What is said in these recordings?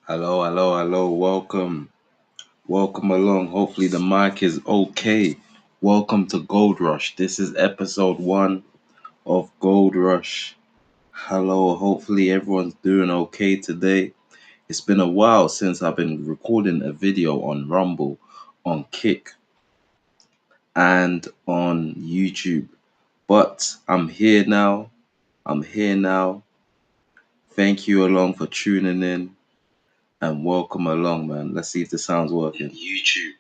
Hello, hello, hello. Welcome along. Hopefully the mic is okay. Welcome to Goldrush. This is episode 1 of Goldrush. Hello, hopefully everyone's doing okay today. It's been a while since I've been recording a video on Rumble, on Kick, and on YouTube. But I'm here now. I'm here now. Thank you along for tuning in and welcome along, man. Let's see if the sound's working. YouTube.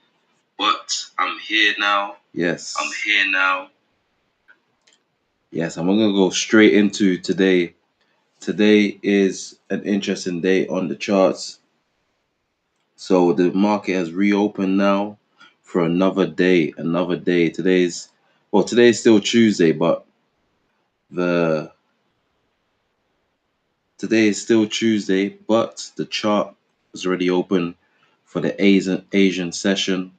But I'm here now. Yes. I'm here now. Yes, I'm gonna go straight into today. Today is an interesting day on the charts. So the market has reopened now for another day. Another day. Today's still Tuesday, but the today is still Tuesday, but the chart is already open for the Asian session.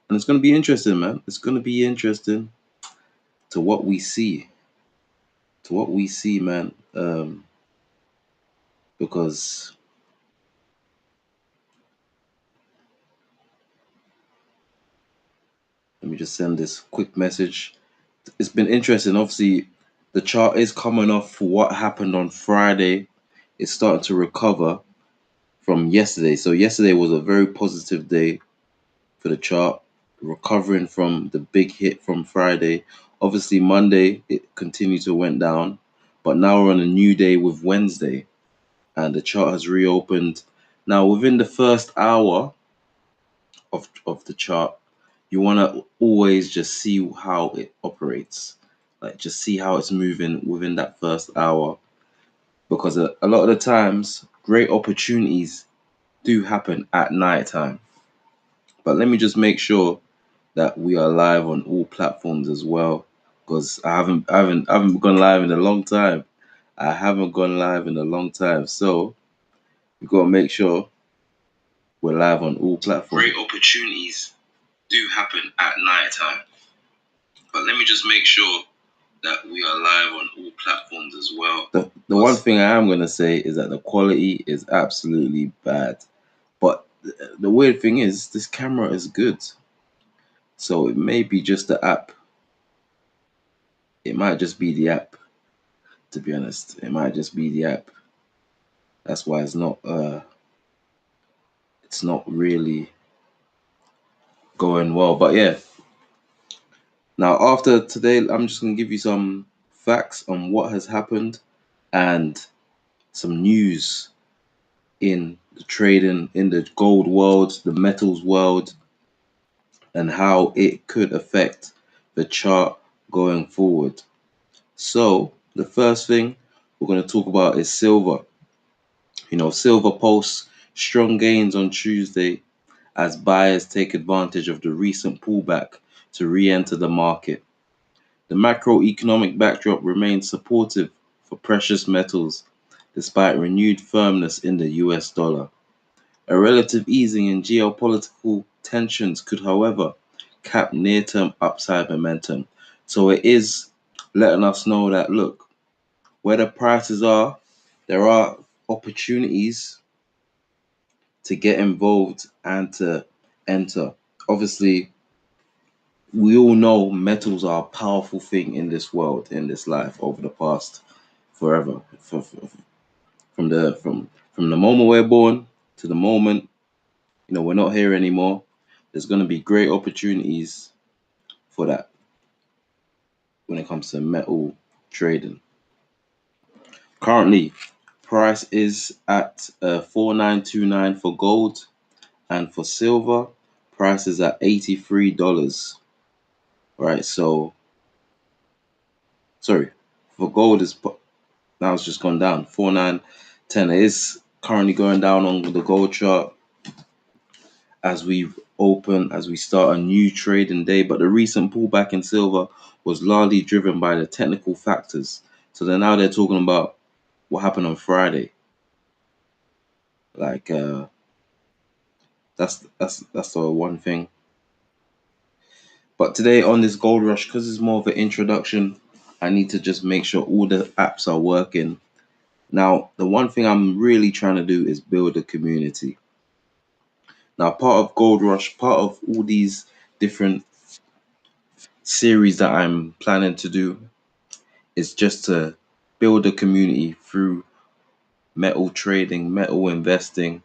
And it's gonna be interesting, man. It's gonna be interesting to what we see. Man. Because let me just send this quick message. It's been interesting. Obviously, the chart is coming off for what happened on Friday. It's starting to recover from yesterday. So yesterday was a very positive day for the chart, recovering from the big hit from Friday. Obviously, Monday it continued to went down, but now we're on a new day with Wednesday, and the chart has reopened. Now, within the first hour of the chart, you want to always just see how it operates, like just see how it's moving within that first hour, because a lot of the times great opportunities do happen at night time. But let me just make sure that we are live on all platforms as well, because I haven't gone live in a long time. I haven't gone live in a long time, so we got to make sure we're live on all platforms. Great opportunities do happen at night time. But let me just make sure that we are live on all platforms as well. The one thing I am going to say is that the quality is absolutely bad. But the weird thing is, this camera is good. So it may be just the app. It might just be the app, to be honest. It might just be the app. That's why it's not really going well. But yeah. Now after today, I'm just going to give you some facts on what has happened and some news in the trading, in the gold world, the metals world, and how it could affect the chart going forward. So the first thing we're going to talk about is silver. Silver posts strong gains on Tuesday as buyers take advantage of the recent pullback to re-enter the market. The macroeconomic backdrop remains supportive for precious metals despite renewed firmness in the US dollar. A relative easing in geopolitical tensions could, however, cap near-term upside momentum. So it is letting us know that, look, where the prices are, there are opportunities to get involved and to enter. Obviously, we all know metals are a powerful thing in this world, in this life, over the past forever. From the moment we're born to the moment we're not here anymore, there's going to be great opportunities for that when it comes to metal trading. Currently, price is at 4929 for gold, and for silver, price is at $83. Right, so sorry, for gold is now it's just gone down 4910. It is currently going down on the gold chart as we start a new trading day, but the recent pullback in silver was largely driven by the technical factors. So they're talking about what happened on Friday. Like that's the one thing. But today on this Gold Rush, because it's more of an introduction, I need to just make sure all the apps are working Now, the one thing I'm really trying to do is build a community. Now, part of Gold Rush, part of all these different series that I'm planning to do is just to build a community through metal trading, metal investing,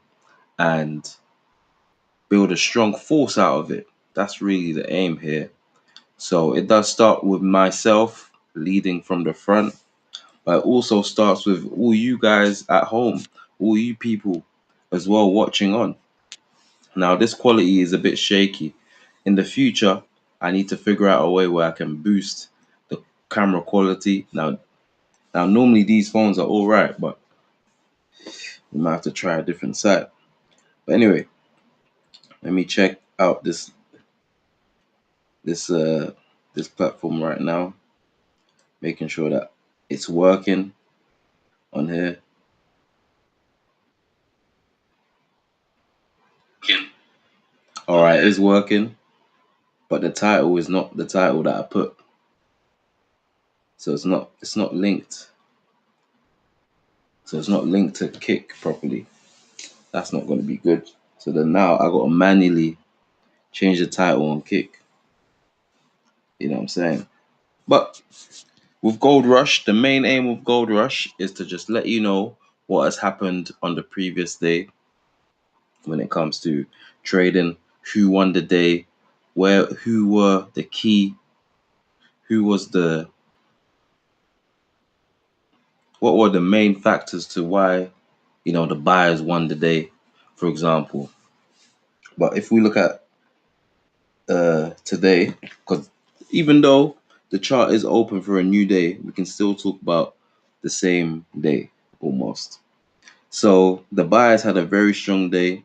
and build a strong force out of it. That's really the aim here. So it does start with myself leading from the front, but it also starts with all you guys at home, all you people as well watching on. Now, this quality is a bit shaky. In the future, I need to figure out a way where I can boost the camera quality. Now normally these phones are all right, but we might have to try a different site. But anyway, let me check out this uh this platform right now, making sure that it's working on here. All right, it's working, but the title is not the title that I put, so it's not linked. So it's not linked to Kick properly. That's not going to be good. So then now I got to manually change the title on Kick. You know what I'm saying? But with Gold Rush, the main aim of Gold Rush is to just let you know what has happened on the previous day when it comes to trading, who won the day, who were the key, who was the what were the main factors to why the buyers won the day, for example. But if we look at today, because even though the chart is open for a new day, we can still talk about the same day almost. So the buyers had a very strong day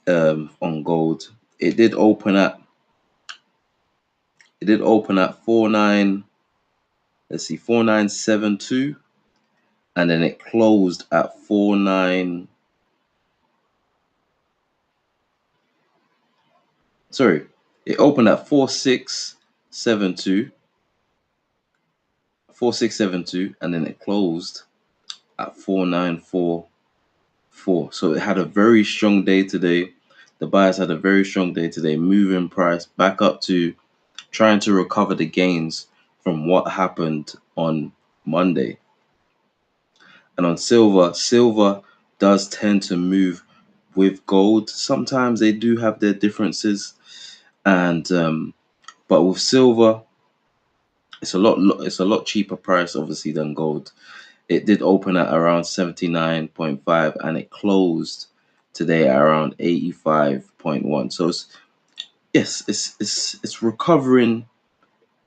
on gold. It did open at 49. Let's see, 4972, and then it closed at 49. Sorry, it opened at 4672, 4672, and then it closed at 4944. So it had a very strong day today. The buyers had a very strong day today, moving price back up to trying to recover the gains from what happened on Monday. And on silver, silver does tend to move with gold. Sometimes they do have their differences, and but with silver, it's a lot cheaper price obviously than gold. It did open at around 79.5 and it closed today at around 85.1. So it's recovering.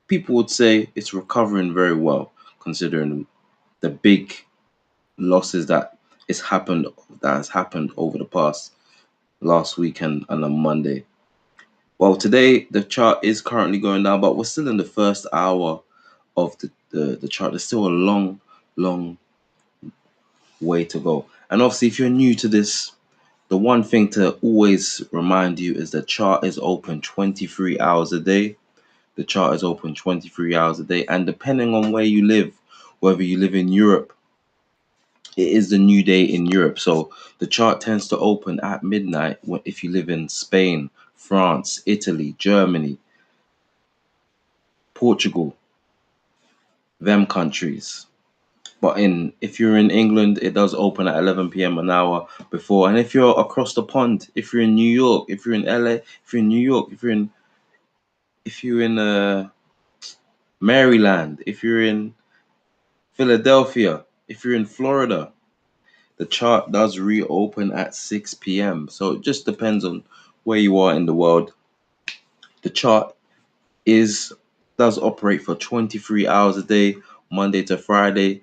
People would say it's recovering very well considering the big losses that has happened over the past last weekend and on Monday. Well, today the chart is currently going down, but we're still in the first hour of the chart. There's still a long way to go. And obviously, if you're new to this, the one thing to always remind you is the chart is open 23 hours a day. The chart is open 23 hours a day. And depending on where you live, whether you live in Europe, it is the new day in Europe. So the chart tends to open at midnight if you live in Spain, France, Italy, Germany, Portugal, them countries. But if you're in England, it does open at 11 p.m. an hour before. And if you're across the pond, if you're in New York, if you're in LA, if you're in New York, if you're in Maryland, if you're in Philadelphia, if you're in Florida, the chart does reopen at 6 p.m. So it just depends on where you are in the world. The chart is does operate for 23 hours a day, Monday to Friday.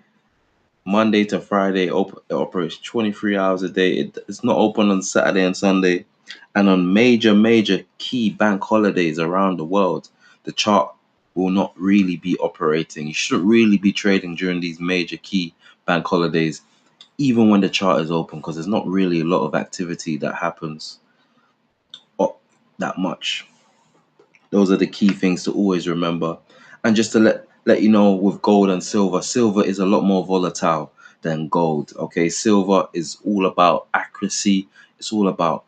Monday to Friday, it operates 23 hours a day. It's not open on Saturday and Sunday. And on major key bank holidays around the world, the chart will not really be operating. You shouldn't really be trading during these major key bank holidays, even when the chart is open, because there's not really a lot of activity that happens that much. Those are the key things to always remember. And just to let you know, with gold and silver, silver is a lot more volatile than gold. Okay, silver is all about accuracy. It's all about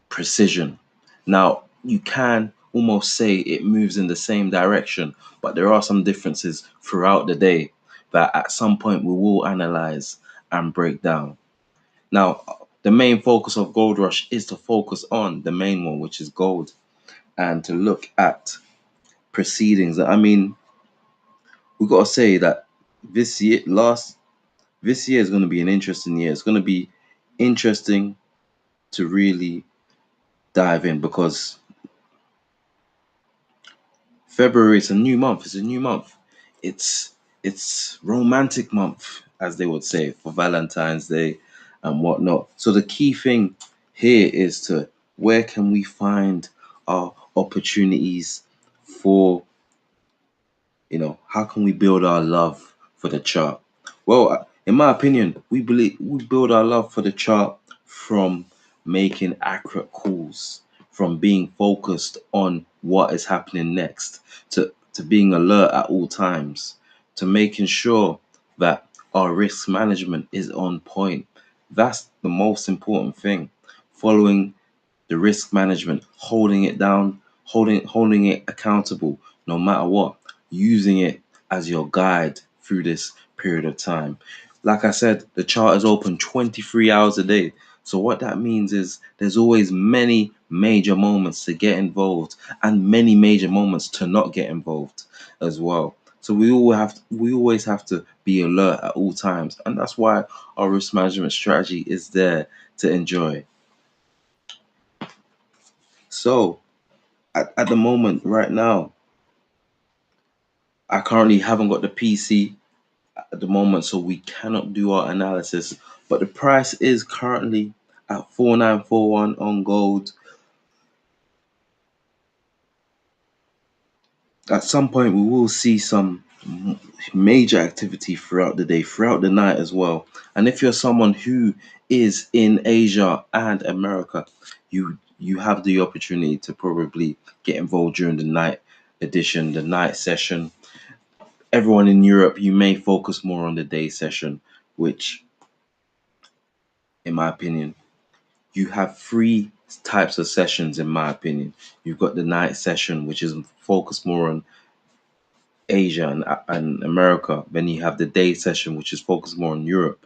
precision. Now, you can almost say it moves in the same direction, but there are some differences throughout the day that at some point we will analyze and break down. Now, the main focus of Gold Rush is to focus on the main one, which is gold, and to look at proceedings. I mean, we got to say that this year is going to be an interesting year. It's going to be interesting to really dive in because February is a new month. It's a new month. It's romantic month, as they would say, for Valentine's Day and whatnot. So the key thing here is to where can we find our opportunities for, how can we build our love for the chart? Well, in my opinion, we believe we build our love for the chart from making accurate calls, from being focused on what is happening next, to being alert at all times, to making sure that our risk management is on point. That's the most important thing. Following the risk management, holding it down, holding it accountable, no matter what, using it as your guide through this period of time. Like I said, the chart is open 23 hours a day. So what that means is there's always many major moments to get involved and many major moments to not get involved as well. So we always have to be alert at all times. And that's why our risk management strategy is there to enjoy. So at the moment, right now, I currently haven't got the PC at the moment, so we cannot do our analysis. But the price is currently at 4941 on gold. At some point, we will see some major activity throughout the day, throughout the night as well. And if you're someone who is in Asia and America, you have the opportunity to probably get involved during the night edition, the night session. Everyone in Europe, you may focus more on the day session, which, in my opinion, you have three types of sessions, in my opinion. You've got the night session, which is focused more on Asia and America. Then you have the day session, which is focused more on Europe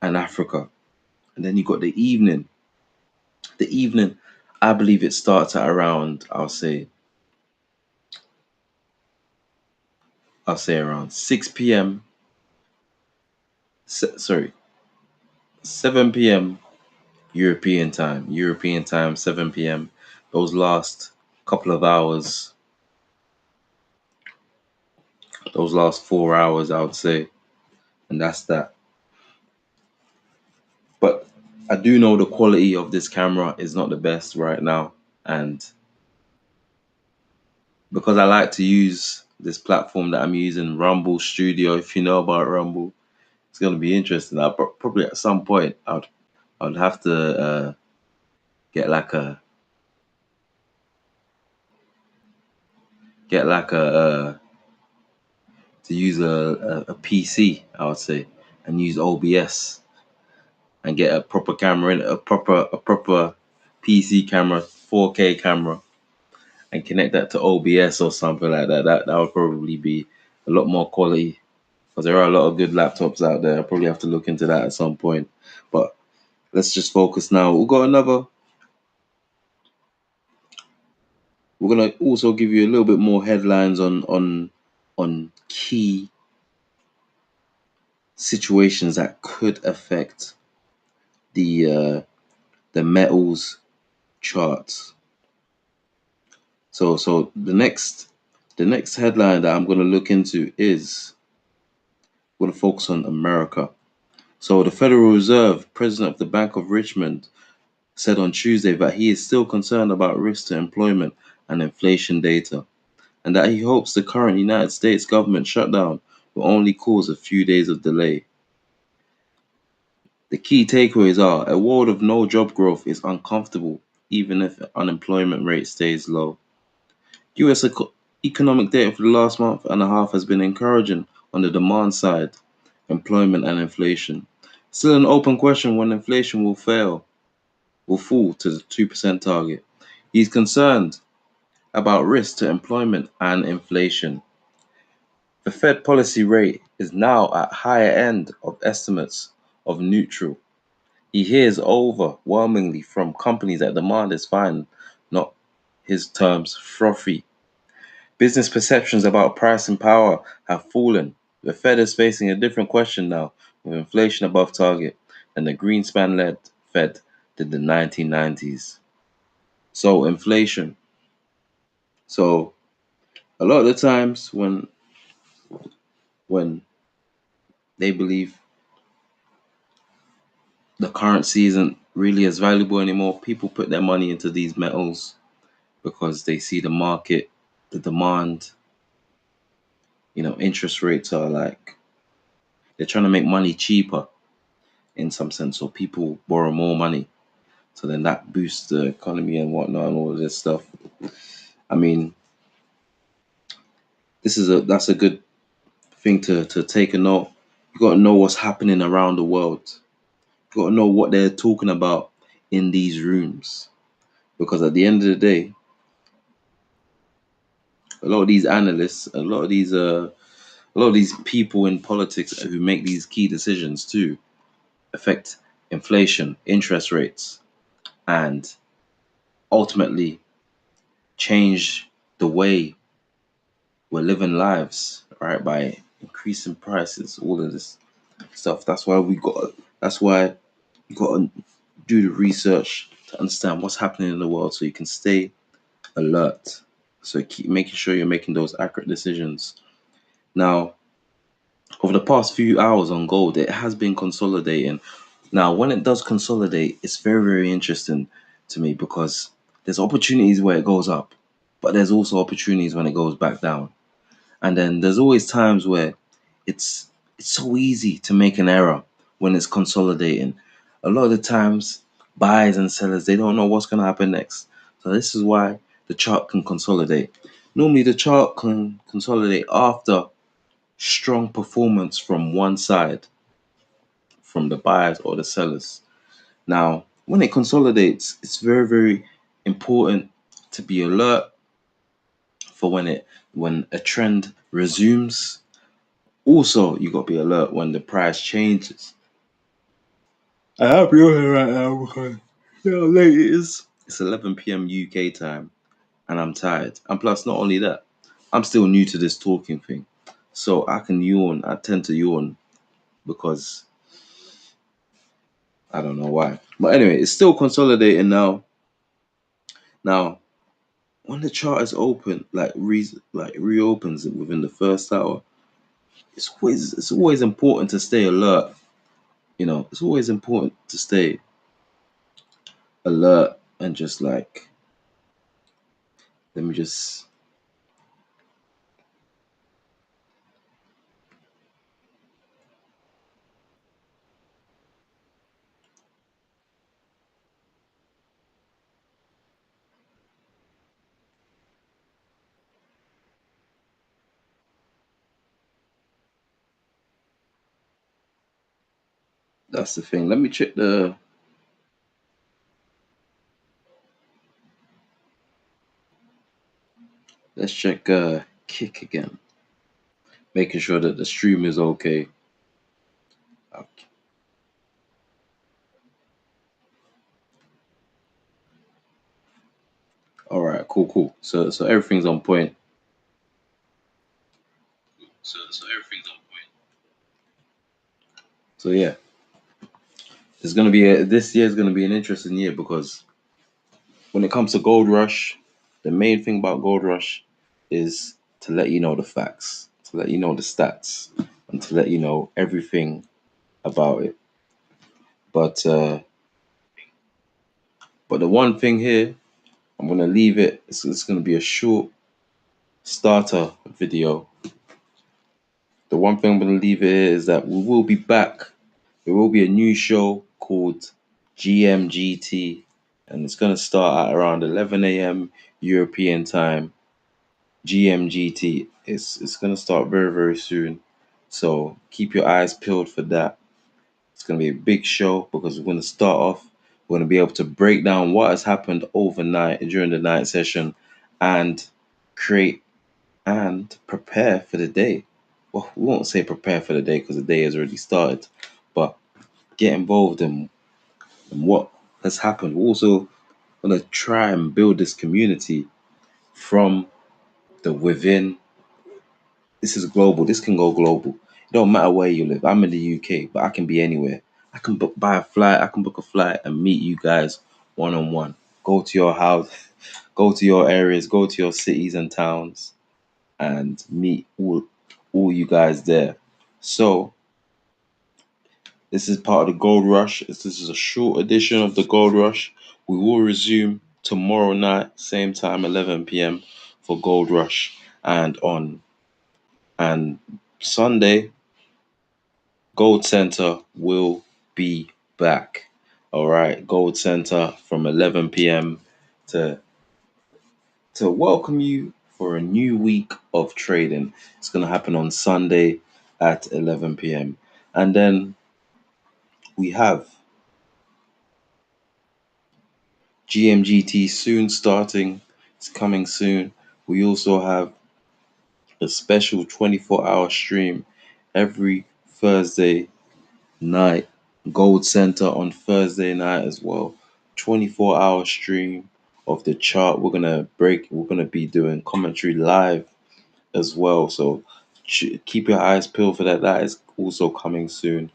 and Africa. And then you got the evening. The evening, I believe it starts at around, I'll say around 6 p.m. Sorry, 7 p.m. European time, 7 p.m. Those last couple of hours, those last 4 hours, I would say, and that's that. But I do know the quality of this camera is not the best right now, and because I like to use this platform that I'm using, Rumble Studio. If you know about Rumble, it's gonna be interesting. Probably at some point I'd have to get like a get like a to use a PC, I would say, and use OBS and get a proper camera in a proper PC camera, 4K camera, and connect that to OBS or something like that. That would probably be a lot more quality because there are a lot of good laptops out there. I'll probably have to look into that at some point. But let's just focus now. We're gonna also give you a little bit more headlines on key situations that could affect the metals charts. So the next headline that I'm going to look into is going to focus on America. So the Federal Reserve, President of the Bank of Richmond, said on Tuesday that he is still concerned about risk to employment and inflation data, and that he hopes the current United States government shutdown will only cause a few days of delay. The key takeaways are a world of no job growth is uncomfortable, even if unemployment rate stays low. US economic data for the last month and a half has been encouraging on the demand side, employment and inflation. Still an open question when inflation will fall to the 2% target. He's concerned about risk to employment and inflation. The Fed policy rate is now at higher end of estimates of neutral. He hears overwhelmingly from companies that demand is fine, not his terms frothy. Business perceptions about pricing power have fallen. The Fed is facing a different question now, with inflation above target, and the Greenspan led Fed did the 1990s. So, inflation. So, a lot of the times when they believe the currency isn't really as valuable anymore, people put their money into these metals because they see the market, the demand, interest rates are like they're trying to make money cheaper in some sense. So people borrow more money. So then that boosts the economy and whatnot and all of this stuff. I mean, that's a good thing to take a note. You gotta know what's happening around the world. You gotta know what they're talking about in these rooms. Because at the end of the day, a lot of these analysts, a lot of these people in politics who make these key decisions too affect inflation, interest rates, and ultimately change the way we're living lives, right? By increasing prices, all of this stuff. That's why you gotta do the research to understand what's happening in the world so you can stay alert. So keep making sure you're making those accurate decisions. Now, over the past few hours on gold, it has been consolidating. Now, when it does consolidate, it's very, very interesting to me because there's opportunities where it goes up, but there's also opportunities when it goes back down. And then there's always times where it's it's so easy to make an error when it's consolidating. A lot of the times, buyers and sellers they don't know what's going to happen next. So this is why the chart can consolidate. Normally, the chart can consolidate after strong performance from one side, from the buyers or the sellers. Now, when it consolidates, it's very, very important to be alert for when a trend resumes. Also, you got to be alert when the price changes. I have you here right now because you know how late it is. It's 11 p.m. UK time, and I'm tired. And plus, not only that, I'm still new to this talking thing, so I can yawn. I tend to yawn because I don't know why. But anyway, it's still consolidating now. Now, when the chart is open, like reopens within the first hour, it's always important to stay alert. It's always important to stay alert and just like let me just that's the thing. Let me check the let's check kick again, making sure that the stream is okay. Okay. All right, cool. So everything's on point. So everything's on point. So yeah, this year is gonna be an interesting year because when it comes to Gold Rush, the main thing about Gold Rush is to let you know the facts, to let you know the stats, and to let you know everything about it. But the one thing here, I'm gonna leave it. It's gonna be a short starter video. The one thing I'm gonna leave it here is that we will be back. There will be a new show called GMGT, and it's gonna start at around 11 a.m. European time. GMGT. It's gonna start very very soon. So keep your eyes peeled for that. It's going to be a big show because we're going to start off. We're going to be able to break down what has happened overnight during the night session and create and prepare for the day. Well, we won't say prepare for the day because the day has already started, but get involved in what has happened. We're also going to try and build this community from the within. This is global. This can go global. It don't matter where you live. I'm in the UK, but I can be anywhere. I can buy a flight. I can book a flight and meet you guys one on one. Go to your house, go to your areas, go to your cities and towns, and meet all you guys there. So this is part of the Gold Rush. This is a short edition of the Gold Rush. We will resume tomorrow night, same time, 11 p.m. for Gold Rush, and Sunday Gold Center will be back. All right, Gold Center from 11 p.m. to welcome you for a new week of trading. It's going to happen on Sunday at 11 p.m. And then we have GMGT soon starting. It's coming soon. We also have a special 24-hour stream every Thursday night. Gold Center on Thursday night as well. 24-hour stream of the chart. We're gonna be doing commentary live as well. So keep your eyes peeled for that. That is also coming soon.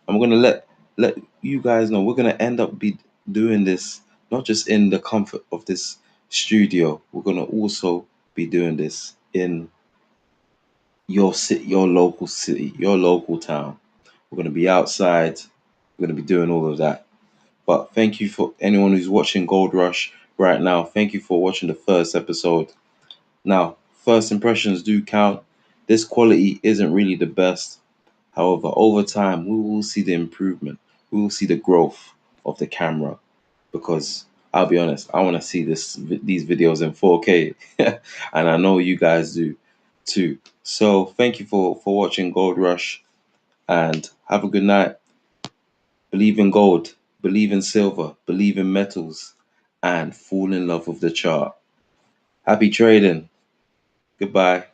I'm gonna let you guys know we're gonna end up be doing this not just in the comfort of this studio. We're gonna also be doing this in your city, your local town. We're gonna be outside. We're gonna be doing all of that. But thank you for anyone who's watching Gold Rush right now. Thank you for watching the first episode. Now, first impressions do count. This quality isn't really the best. However, over time, we will see the improvement. We will see the growth of the camera because I'll be honest, I want to see these videos in 4K, and I know you guys do too. So thank you for watching Gold Rush, and have a good night. Believe in gold, believe in silver, believe in metals, and fall in love with the chart. Happy trading. Goodbye.